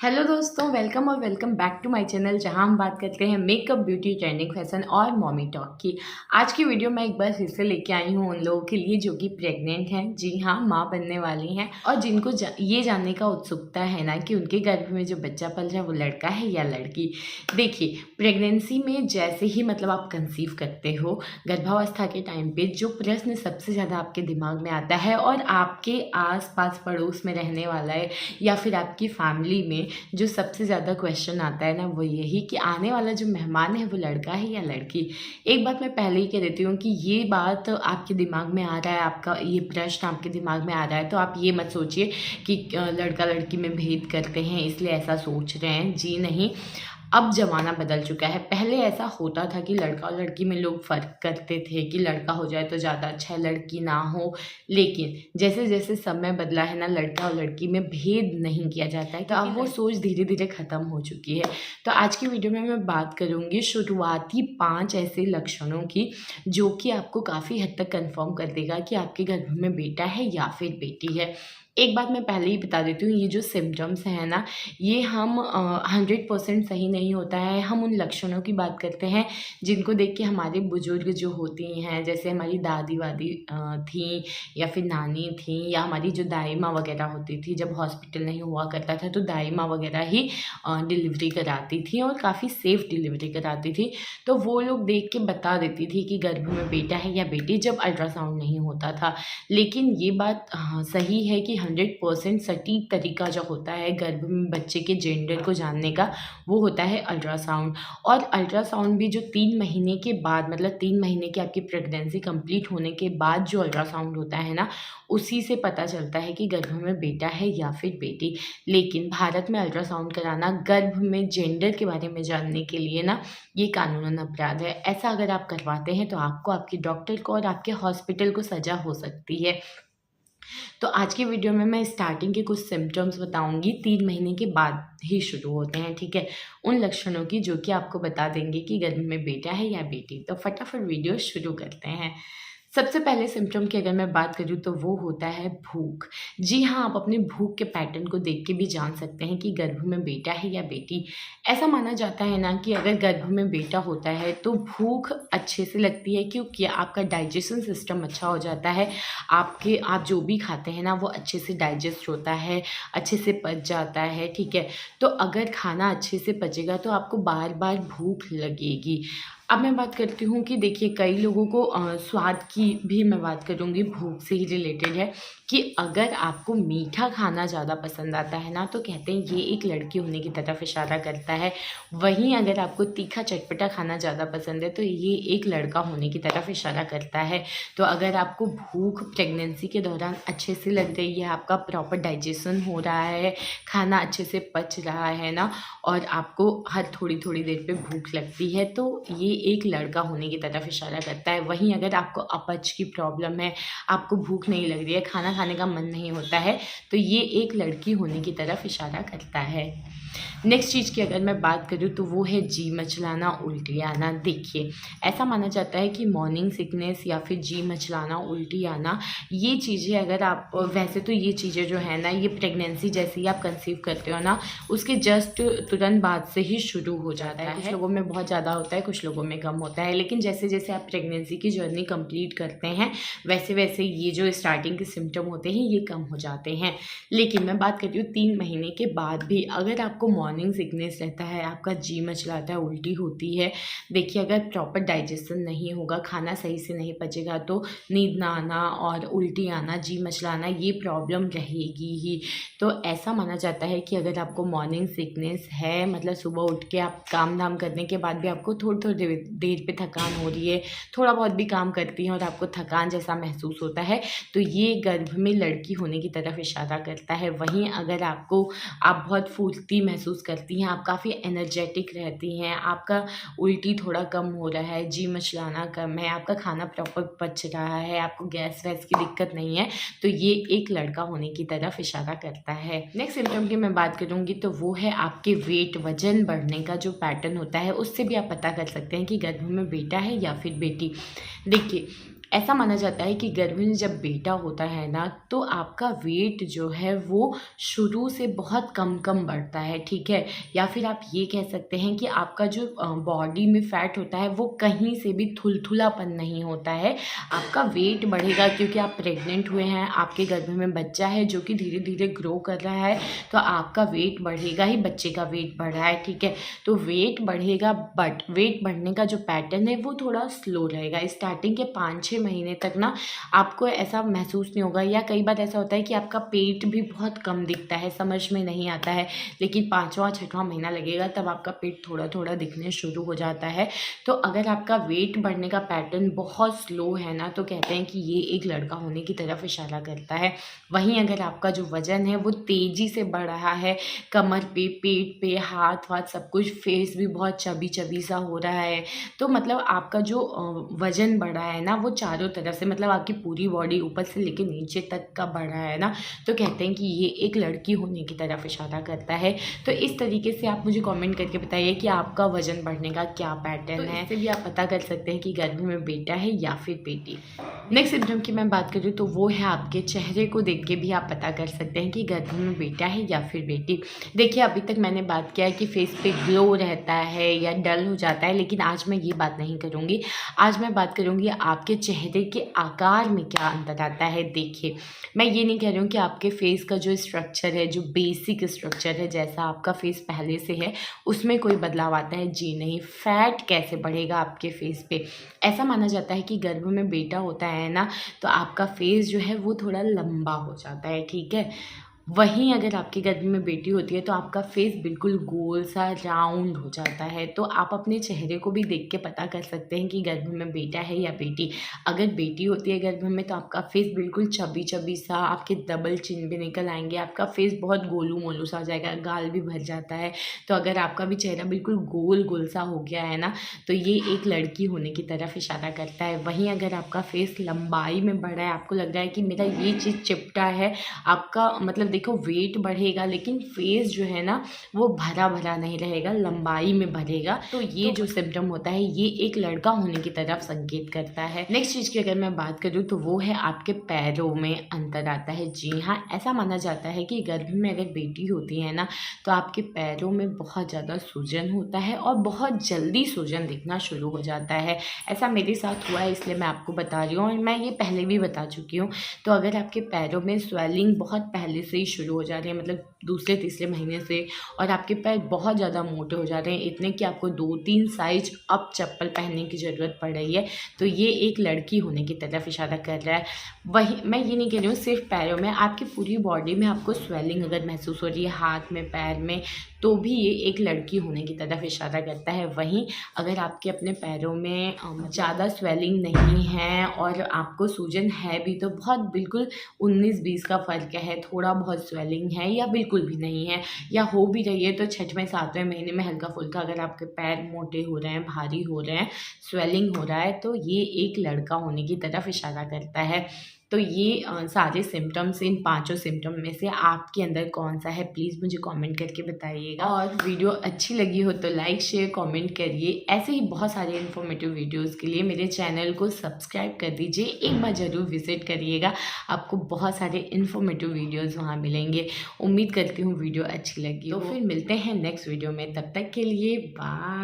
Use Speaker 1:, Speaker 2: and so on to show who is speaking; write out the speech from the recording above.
Speaker 1: Hello दोस्तों, welcome और welcome back to my channel जहां हम बात करते हैं मेकअप, ब्यूटी, ट्रेंडिंग, फैशन और मॉमी टॉक की। आज की वीडियो मैं एक बार फिर से लेके आई हूं उन लोगों के लिए जो कि प्रेग्नेंट हैं, जी हाँ, माँ बनने वाली हैं और जिनको ये जानने का उत्सुकता है ना कि उनके गर्भ में जो बच्चा पल रहा है वो लड़का है या लड़की। देखिए, प्रेगनेंसी में जैसे ही आप कंसीव करते हो, गर्भावस्था के टाइम पे जो प्रश्न सबसे ज़्यादा आपके दिमाग में आता है और आपके आस पास पड़ोस में रहने वाला है या फिर आपकी फैमिली में जो सबसे ज़्यादा क्वेश्चन आता है ना, वो यही कि आने वाला जो मेहमान है वो लड़का है या लड़की। एक बात मैं पहले ही कह देती हूँ कि ये बात आपके दिमाग में आ रहा है, आपका ये प्रश्न आपके दिमाग में आ रहा है, तो आप ये मत सोचिए कि लड़का लड़की में भेद करते हैं इसलिए ऐसा सोच रहे हैं। जी नहीं, अब ज़माना बदल चुका है। पहले ऐसा होता था कि लड़का और लड़की में लोग फ़र्क करते थे कि लड़का हो जाए तो ज़्यादा अच्छा है, लड़की ना हो। लेकिन जैसे जैसे समय बदला है ना, लड़का और लड़की में भेद नहीं किया जाता है, तो अब वो सोच धीरे धीरे ख़त्म हो चुकी है। तो आज की वीडियो में मैं बात करूँगी शुरुआती 5 ऐसे लक्षणों की जो कि आपको काफ़ी हद तक कन्फर्म कर देगा कि आपके गर्भ में बेटा है या फिर बेटी है। एक बात मैं पहले ही बता देती हूँ, ये जो सिम्पटम्स हैं ना, ये हम 100% सही नहीं होता है। हम उन लक्षणों की बात करते हैं जिनको देख के हमारे बुजुर्ग जो होती हैं, जैसे हमारी दादी वादी थीं या फिर नानी थीं या हमारी जो दाई माँ वगैरह होती थी, जब हॉस्पिटल नहीं हुआ करता था तो दाई माँ वगैरह ही डिलीवरी कराती थी और काफ़ी सेफ़ डिलीवरी कराती थी। तो वो लोग देख के बता देती थी कि गर्भ में बेटा है या बेटी, जब अल्ट्रासाउंड नहीं होता था। लेकिन ये बात सही है कि 100% सटीक तरीका जो होता है गर्भ में बच्चे के जेंडर को जानने का, वो होता है अल्ट्रासाउंड। और अल्ट्रासाउंड भी जो 3 महीने के बाद, मतलब 3 महीने की आपकी प्रेगनेंसी कंप्लीट होने के बाद जो अल्ट्रासाउंड होता है ना, उसी से पता चलता है कि गर्भ में बेटा है या फिर बेटी। लेकिन भारत में अल्ट्रासाउंड कराना गर्भ में जेंडर के बारे में जानने के लिए ना, ये कानूनन अपराध है। ऐसा अगर आप करवाते हैं तो आपको, आपके डॉक्टर को और आपके हॉस्पिटल को सज़ा हो सकती है। तो आज की वीडियो में मैं स्टार्टिंग के कुछ सिम्पटम्स बताऊंगी, 3 महीने के बाद ही शुरू होते हैं, ठीक है, उन लक्षणों की जो कि आपको बता देंगे कि गर्भ में बेटा है या बेटी। तो फटाफट वीडियो शुरू करते हैं। सबसे पहले सिम्पटम की अगर मैं बात करूँ तो वो होता है भूख। जी हाँ, आप अपने भूख के पैटर्न को देख के भी जान सकते हैं कि गर्भ में बेटा है या बेटी। ऐसा माना जाता है ना कि अगर गर्भ में बेटा होता है तो भूख अच्छे से लगती है, क्योंकि आपका डाइजेशन सिस्टम अच्छा हो जाता है। आप जो भी खाते हैं ना वो अच्छे से डाइजेस्ट होता है, अच्छे से पच जाता है, ठीक है। तो अगर खाना अच्छे से पचेगा तो आपको बार बार भूख लगेगी। अब मैं बात करती हूँ कि देखिए, कई लोगों को स्वाद की भी मैं बात करूँगी, भूख से ही रिलेटेड है, कि अगर आपको मीठा खाना ज़्यादा पसंद आता है ना, तो कहते हैं ये एक लड़की होने की तरफ इशारा करता है। वहीं अगर आपको तीखा चटपटा खाना ज़्यादा पसंद है तो ये एक लड़का होने की तरफ इशारा करता है। तो अगर आपको भूख प्रेगनेंसी के दौरान अच्छे से लग रही है, आपका प्रॉपर डाइजेशन हो रहा है, खाना अच्छे से पच रहा है ना, और आपको हर थोड़ी थोड़ी देर पे भूख लगती है, तो ये एक लड़का होने की तरफ इशारा करता है। वहीं अगर आपको अपच की प्रॉब्लम है, आपको भूख नहीं लग रही है, खाना खाने का मन नहीं होता है, तो ये एक लड़की होने की तरफ इशारा करता है। नेक्स्ट चीज़ की अगर मैं बात करूँ तो वो है जी मचलाना, उल्टी आना। देखिए, ऐसा माना जाता है कि मॉर्निंग सिकनेस या फिर जी मचलाना, उल्टी आना, ये चीज़ें अगर आप, वैसे तो ये चीज़ें जो है ना, ये प्रेगनेंसी जैसे ही आप कंसीव करते हो ना, उसके जस्ट तुरंत बाद से ही शुरू हो जाता है। कुछ लोगों में बहुत ज़्यादा होता है, कुछ लोगों में कम होता है, लेकिन जैसे जैसे आप प्रेगनेंसी की जर्नी कंप्लीट करते हैं वैसे वैसे ये जो स्टार्टिंग के सिम्टम होते हैं ये कम हो जाते हैं। लेकिन मैं बात करती हूँ 3 महीने के बाद भी, अगर आपको मॉर्निंग सिकनेस रहता है, आपका जी मचलाता है, उल्टी होती है, देखिए अगर प्रॉपर डाइजेशन नहीं होगा, खाना सही से नहीं पचेगा, तो नींद ना आना और उल्टी आना, जी मचलाना, ये प्रॉब्लम रहेगी ही। तो ऐसा माना जाता है कि अगर आपको मॉर्निंग सिकनेस है, मतलब सुबह उठ के आप काम धाम करने के बाद भी आपको थोड़ी थोड़ी देर पे थकान हो रही है, थोड़ा बहुत भी काम करती हैं और आपको थकान जैसा महसूस होता है, तो ये गर्भ में लड़की होने की तरफ इशारा करता है। वहीं अगर आप बहुत फुर्ती महसूस करती हैं, आप काफ़ी एनर्जेटिक रहती हैं, आपका उल्टी थोड़ा कम हो रहा है, जी मचलाना कम है, आपका खाना प्रॉपर पच रहा है, आपको गैस वैस की दिक्कत नहीं है, तो ये एक लड़का होने की तरफ इशारा करता है। नेक्स्ट सिम्टम की मैं बात करूँगी तो वो है आपके वेट, वजन बढ़ने का जो पैटर्न होता है, उससे भी आप पता कर सकते हैं कि गर्भ में बेटा है या फिर बेटी। देखिए, ऐसा माना जाता है कि गर्भ में जब बेटा होता है ना, तो आपका वेट जो है वो शुरू से बहुत कम बढ़ता है, ठीक है। या फिर आप ये कह सकते हैं कि आपका जो बॉडी में फैट होता है वो कहीं से भी थुलथुलापन नहीं होता है। आपका वेट बढ़ेगा क्योंकि आप प्रेग्नेंट हुए हैं, आपके गर्भ में बच्चा है जो कि धीरे धीरे ग्रो कर रहा है, तो आपका वेट बढ़ेगा ही, बच्चे का वेट बढ़ रहा है, ठीक है। तो वेट बढ़ेगा, बट वेट बढ़ने का जो पैटर्न है वो थोड़ा स्लो रहेगा। स्टार्टिंग के 5-6 महीने तक ना आपको ऐसा महसूस नहीं होगा, या कई बार ऐसा होता है कि आपका पेट भी बहुत कम दिखता है, समझ में नहीं आता है, लेकिन 5वां-6वां महीना लगेगा तब आपका पेट थोड़ा थोड़ा दिखने शुरू हो जाता है। तो अगर आपका वेट बढ़ने का पैटर्न बहुत स्लो है ना, तो कहते हैं कि ये एक लड़का होने की तरफ इशारा करता है। वहीं अगर आपका जो वज़न है वो तेज़ी से बढ़ रहा है, कमर पे, पेट पे, हाथ वाथ सब कुछ, फेस भी बहुत चबी चबी सा हो रहा है, तो मतलब आपका जो वज़न बढ़ा है ना वो चारों तरफ से, मतलब आपकी पूरी बॉडी ऊपर से लेके नीचे तक का बढ़ा है ना, तो कहते हैं कि ये एक लड़की होने की तरफ इशारा करता है। तो इस तरीके से आप मुझे कमेंट करके बताइए कि आपका वज़न बढ़ने का क्या पैटर्न है। इससे भी आप पता कर सकते हैं कि गर्भ में बेटा है या फिर बेटी। नेक्स्ट सिम्टम की मैं बात करूँ तो वो है आपके चेहरे को देख के भी आप पता कर सकते हैं कि गर्भ में बेटा है या फिर बेटी। देखिए, अभी तक मैंने बात किया है कि फेस पे ग्लो रहता है या डल हो जाता है, लेकिन आज मैं ये बात नहीं करूँगी। आज मैं बात करूँगी आपके चेहरे के आकार में क्या अंतर आता है। देखिए, मैं ये नहीं कह रही हूँ कि आपके फेस का जो स्ट्रक्चर है, जो बेसिक स्ट्रक्चर है, जैसा आपका फेस पहले से है उसमें कोई बदलाव आता है, जी नहीं। फैट कैसे बढ़ेगा आपके फेस पे? ऐसा माना जाता है कि गर्भ में बेटा होता है ना, तो आपका फेस जो है वो थोड़ा लंबा हो जाता है, ठीक है। वहीं अगर आपके गर्भ में बेटी होती है तो आपका फेस बिल्कुल गोल सा राउंड हो जाता है। तो आप अपने चेहरे को भी देख के पता कर सकते हैं कि गर्भ में बेटा है या बेटी। अगर बेटी होती है गर्भ में तो आपका फेस बिल्कुल चबी चबी सा, आपके डबल चिन भी निकल आएंगे, आपका फेस बहुत गोलू मोलू सा हो जाएगा, गाल भी भर जाता है। तो अगर आपका भी चेहरा बिल्कुल गोल गोल सा हो गया है ना, तो ये एक लड़की होने की तरफ इशारा करता है। वहीं अगर आपका फेस लंबाई में बढ़ा है, आपको लग रहा है कि मेरा ये चीज़ चिपटा है, आपका मतलब देखो वेट बढ़ेगा लेकिन फेस जो है ना वो भरा भरा नहीं रहेगा, लंबाई में बढ़ेगा। तो ये जो सिम्टम होता है ये एक लड़का होने की तरफ संकेत करता है। नेक्स्ट चीज़ की अगर मैं बात करूँ तो वो है आपके पैरों में अंतर आता है। जी हाँ, ऐसा माना जाता है कि गर्भ में अगर बेटी होती है ना, तो आपके पैरों में बहुत ज़्यादा सूजन होता है और बहुत जल्दी सूजन दिखना शुरू हो जाता है। ऐसा मेरे साथ हुआ है, इसलिए मैं आपको बता रही हूँ, और मैं ये पहले भी बता चुकी हूँ। तो अगर आपके पैरों में स्वेलिंग बहुत पहले से ही शुरू हो जा रही है, मतलब दूसरे तीसरे महीने से, और आपके पैर बहुत ज़्यादा मोटे हो जा रहे हैं, इतने कि आपको 2-3 साइज अप चप्पल पहनने की ज़रूरत पड़ रही है, तो ये एक लड़की होने की तरफ इशारा कर रहा है। वही मैं ये नहीं कह रही हूँ सिर्फ पैरों में, आपकी पूरी बॉडी में आपको स्वेलिंग अगर महसूस हो रही है, हाथ में, पैर में, तो भी ये एक लड़की होने की तरफ इशारा करता है। वहीं अगर आपके अपने पैरों में ज़्यादा स्वेलिंग नहीं है और आपको सूजन है भी, तो बहुत बिल्कुल 19-20 का फ़र्क है, थोड़ा बहुत स्वेलिंग है या बिल्कुल भी नहीं है, या हो भी रही है तो 6वें 7वें महीने में हल्का फुल्का अगर आपके पैर मोटे हो रहे हैं, भारी हो रहे हैं, स्वेलिंग हो रहा है, तो ये एक लड़का होने की तरफ इशारा करता है। तो ये सारे सिम्टम्स, इन 5 सिम्टम में से आपके अंदर कौन सा है, प्लीज़ मुझे कमेंट करके बताइएगा। और वीडियो अच्छी लगी हो तो लाइक शेयर कमेंट करिए। ऐसे ही बहुत सारे इन्फॉर्मेटिव वीडियोस के लिए मेरे चैनल को सब्सक्राइब कर दीजिए, एक बार ज़रूर विजिट करिएगा, आपको बहुत सारे इन्फॉर्मेटिव वीडियोज़ वहाँ मिलेंगे। उम्मीद करती हूँ वीडियो अच्छी लगी। तो फिर मिलते हैं नेक्स्ट वीडियो में, तब तक के लिए बाय।